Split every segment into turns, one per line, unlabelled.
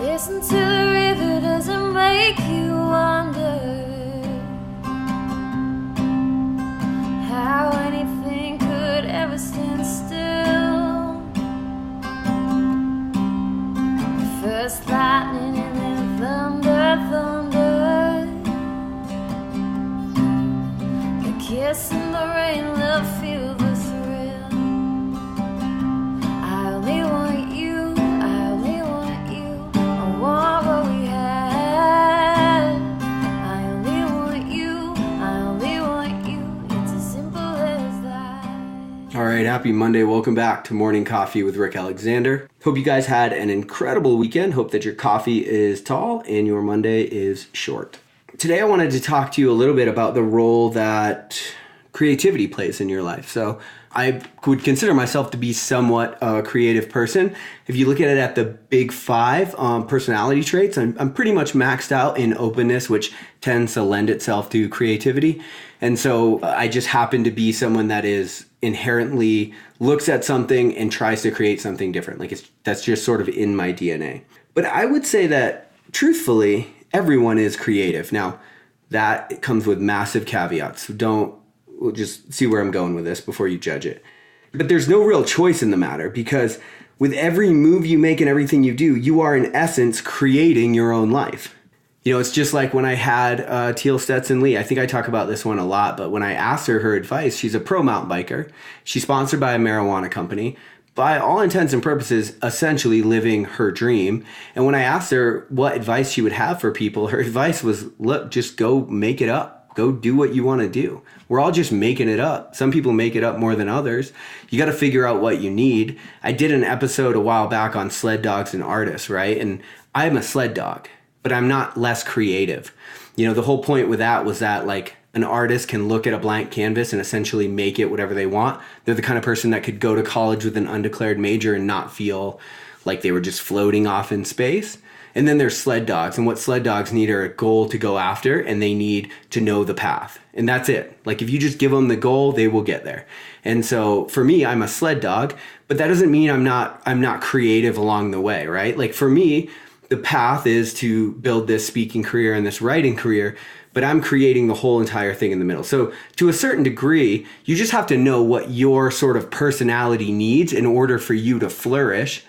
Listen to the river, does it make you wonder how anything could ever stand still? First lightning and then thunder, the kiss and the rain, love, feel the thrill. I only want you, I only want you, I want what we had. I only want you, I only want you, it's as simple as that.
All right, happy Monday. Welcome back to Morning Coffee with Rick Alexander. Hope you guys had an incredible weekend. Hope that your coffee is tall and your Monday is short. Today I wanted to talk to you a little bit about the role that creativity plays in your life. So I would consider myself to be somewhat a creative person. If you look at it at the big five personality traits, I'm pretty much maxed out in openness, which tends to lend itself to creativity. And so I just happen to be someone that is inherently looks at something and tries to create something different. That's just sort of in my DNA. But I would say that truthfully, everyone is creative. Now, that comes with massive caveats. So we'll just see where I'm going with this before you judge it. But there's no real choice in the matter, because with every move you make and everything you do, you are in essence creating your own life. You know, it's just like when I had Teal Stetson Lee. I think I talk about this one a lot, but when I asked her advice, she's a pro mountain biker. She's sponsored by a marijuana company. By all intents and purposes, essentially living her dream. And when I asked her what advice she would have for people, her advice was, look, just go make it up. Go do what you want to do. We're all just making it up. Some people make it up more than others. You got to figure out what you need. I did an episode a while back on sled dogs and artists, right? And I'm a sled dog, but I'm not less creative. You know, the whole point with that was that like an artist can look at a blank canvas and essentially make it whatever they want. They're the kind of person that could go to college with an undeclared major and not feel like they were just floating off in space. And then there's sled dogs, and what sled dogs need are a goal to go after, and they need to know the path. And that's it. Like if you just give them the goal, they will get there. And so for me, I'm a sled dog, but that doesn't mean I'm not creative along the way, right? Like for me, the path is to build this speaking career and this writing career, but I'm creating the whole entire thing in the middle. So to a certain degree, you just have to know what your sort of personality needs in order for you to flourish,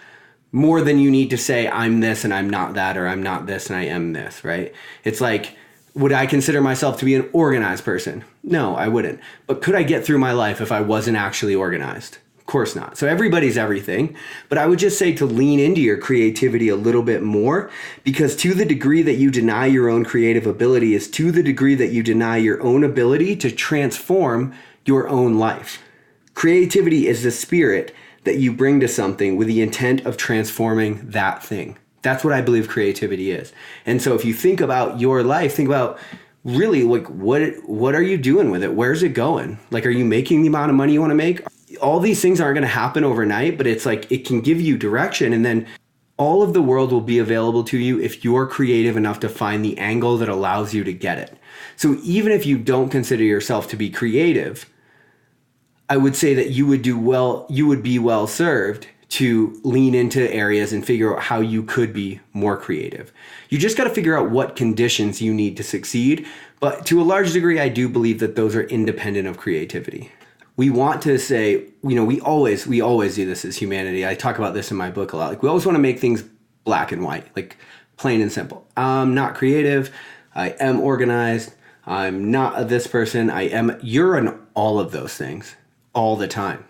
more than you need to say, I'm this and I'm not that, or I'm not this and I am this, right? It's like, would I consider myself to be an organized person? No, I wouldn't. But could I get through my life if I wasn't actually organized? Of course not. So everybody's everything. But I would just say to lean into your creativity a little bit more, because to the degree that you deny your own creative ability is to the degree that you deny your own ability to transform your own life. Creativity is the spirit that you bring to something with the intent of transforming that thing. That's what I believe creativity is. And so if you think about your life, think about really like what are you doing with it? Where's it going? Like, are you making the amount of money you want to make? All these things aren't going to happen overnight, but it's like it can give you direction, and then all of the world will be available to you if you're creative enough to find the angle that allows you to get it. So even if you don't consider yourself to be creative, I would say that you would be well served to lean into areas and figure out how you could be more creative. You just got to figure out what conditions you need to succeed. But to a large degree, I do believe that those are independent of creativity. We want to say, you know, we always do this as humanity. I talk about this in my book a lot. Like we always want to make things black and white, like plain and simple. I'm not creative. I am organized. I'm not this person. You're an all of those things. All the time,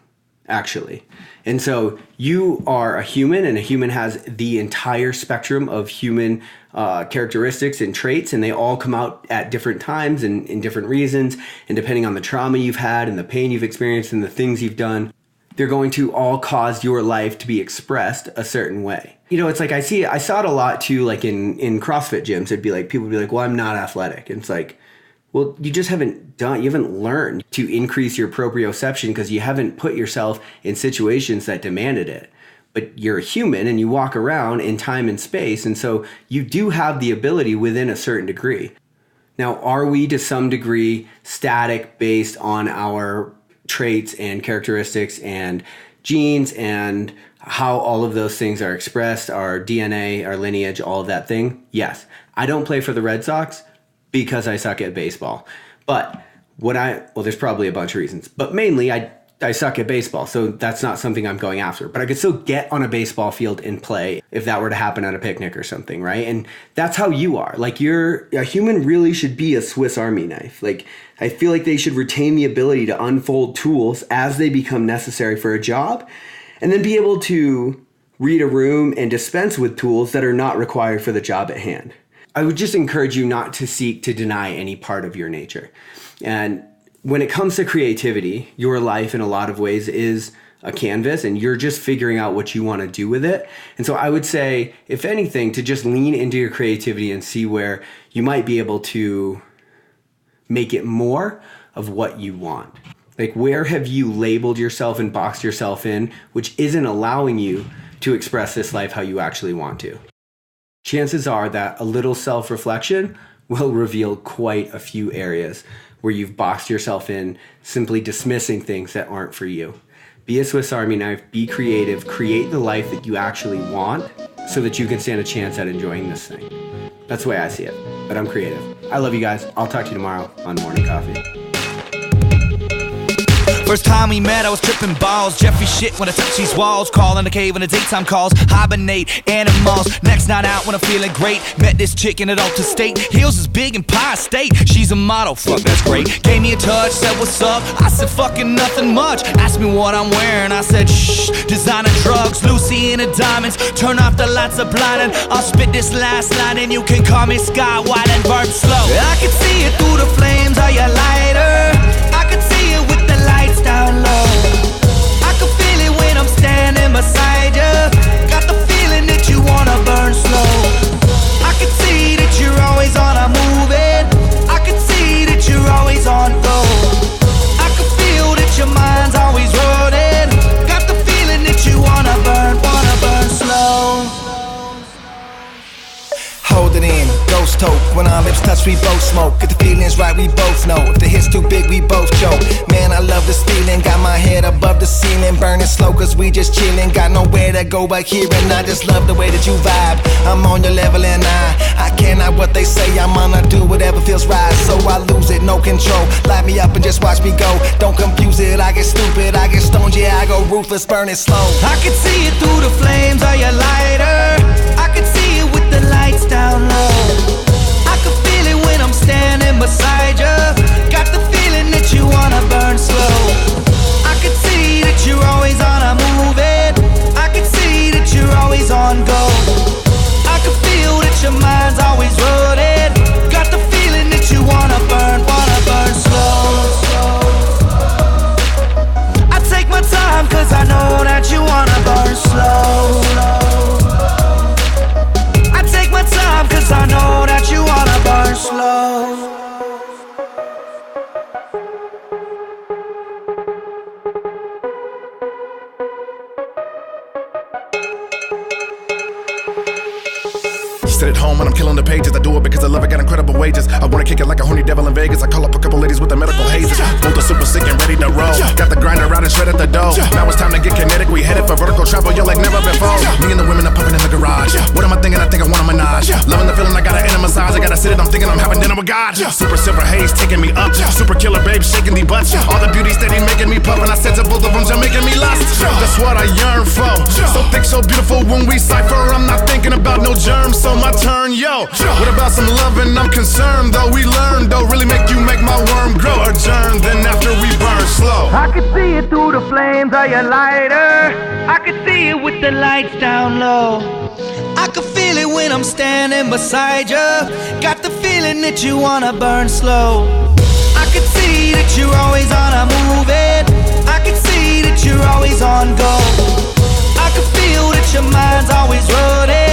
actually. And so you are a human, and a human has the entire spectrum of human characteristics and traits, and they all come out at different times and in different reasons. And depending on the trauma you've had and the pain you've experienced and the things you've done, they're going to all cause your life to be expressed a certain way. You know, it's like I saw it a lot too, like in CrossFit gyms. It'd be like, people would be like, well, I'm not athletic. And it's like, well, you haven't learned to increase your proprioception because you haven't put yourself in situations that demanded it. But you're a human and you walk around in time and space. And so you do have the ability within a certain degree. Now, are we to some degree static based on our traits and characteristics and genes and how all of those things are expressed, our DNA, our lineage, all of that thing, yes. I don't play for the Red Sox because I suck at baseball. But there's probably a bunch of reasons, but mainly I suck at baseball, so that's not something I'm going after. But I could still get on a baseball field and play if that were to happen at a picnic or something, right? And that's how you are. Like, a human really should be a Swiss Army knife. Like, I feel like they should retain the ability to unfold tools as they become necessary for a job, and then be able to read a room and dispense with tools that are not required for the job at hand. I would just encourage you not to seek to deny any part of your nature. And when it comes to creativity, your life in a lot of ways is a canvas, and you're just figuring out what you want to do with it. And so I would say, if anything, to just lean into your creativity and see where you might be able to make it more of what you want. Like, where have you labeled yourself and boxed yourself in, which isn't allowing you to express this life how you actually want to? Chances are that a little self-reflection will reveal quite a few areas where you've boxed yourself in, simply dismissing things that aren't for you. Be a Swiss Army knife, be creative, create the life that you actually want so that you can stand a chance at enjoying this thing. That's the way I see it, but I'm creative. I love you guys. I'll talk to you tomorrow on Morning Coffee.
First time we met, I was tripping balls. Jeffrey shit when I touch these walls. Call in the cave when the daytime calls. Hibernate, animals. Next night out when I'm feeling great. Met this chick in an altered state. Heels is big in Pie State. She's a model, fuck that's great. Gave me a touch, said what's up. I said fucking nothing much. Asked me what I'm wearing. I said shh. Designer drugs, Lucy in the diamonds. Turn off the lights are blinding. I'll spit this last line and you can call me Sky White and burn slow. I can see it through the flames of your lighter. I can see it with the lights down low. I can feel it when I'm standing beside you. Got the feeling that you wanna burn slow. I can see that you're always on a moving. I can see that you're always on go. I can feel that your mind's always running. Got the feeling that you wanna burn slow. Hold it in, ghost toke. When our lips touch, we both smoke. If the feeling's right, we both know. If the hit's too big, we both choke. Man, I love this feeling. Got my head above the ceiling, burning slow, cause we just chillin'. Got nowhere to go but here, and I just love the way that you vibe. I'm on your level and I cannot what they say. I'm gonna do whatever feels right, so I lose it, no control. Light me up and just watch me go. Don't confuse it, I get stupid, I get stoned, yeah, I go ruthless, burn it slow. I can see it through the flames of your lighter. I can see it with the lights down low. I can feel it when I'm standing beside you. Got the feeling that you wanna burn slow. I can see that you're always on a moving. I can see that you're always on go. I can feel that your mind's always running. Got the feeling that you wanna burn slow. I take my time cause I know that you wanna burn slow. I take my time cause I know that you wanna burn slow.
Sit at home when I'm killing the pages. I do it because I love it, got incredible wages. I wanna kick it like a horny devil in Vegas. I call up a couple ladies with the medical hazes. Both are super sick and ready to roll. Got the grinder out and shred at the dough. Now it's time to get kinetic. We headed for vertical travel, yo, like never before. Me and the women are pumping in the garage. What am I thinking? I think I want a menage. Loving the feeling, I got an inner massage. I gotta sit it, I'm thinking I'm having dinner with God. Super silver haze taking me up. Super killer babe shaking the butts. All the beauty steady making me puff. And I said to both of them, you're making me lust. That's what I yearn for. So thick, so beautiful when we cipher. I'm not thinking about no germs, so my turn, yo. What about some loving? I'm concerned, though. We learn, though. Really make you make my worm grow. Adjourn, then after we burn slow.
I can see it through the flames of your lighter. I can see it with the lights down low. I can feel it when I'm standing beside you. Got the feeling that you wanna burn slow. I can see that you're always on a moving. I can see that you're always on go. I can feel that your mind's always running.